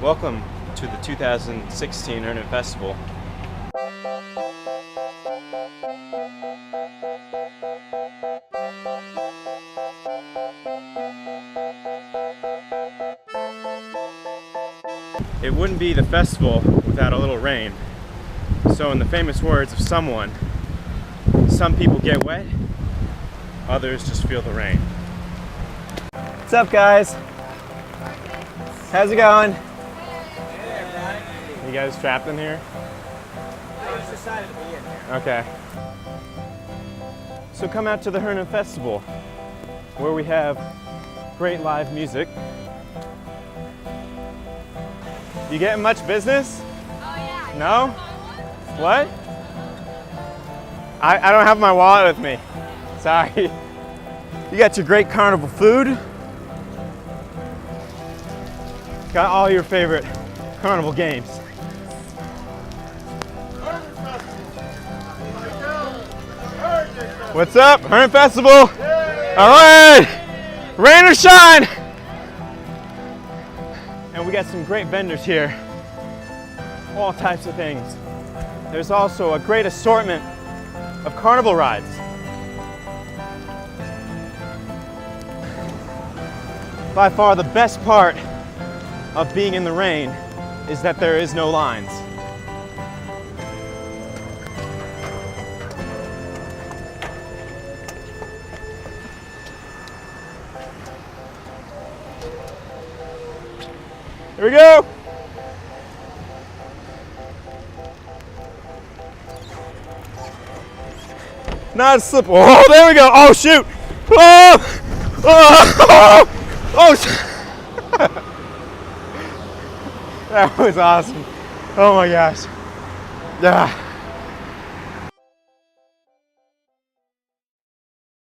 Welcome to the 2016 Herndon Festival. It wouldn't be the festival without a little rain. So in the famous words of someone, some people get wet, others just feel the rain. What's up, guys? How's it going? You guys trapped in here? I just decided to be in here. Okay. So come out to the Herndon Festival, where we have great live music. You getting much business? Oh yeah. No? What? I don't have my wallet with me. Sorry. You got your great carnival food. Got all your favorite carnival games. What's up? Herndon Festival! All right! Rain or shine! And we got some great vendors here. All types of things. There's also a great assortment of carnival rides. By far the best part of being in the rain is that there is no lines. Here we go! Not a slip. Oh, there we go. Oh, shoot. Oh, oh, oh, oh. That was awesome. Oh my gosh. Yeah.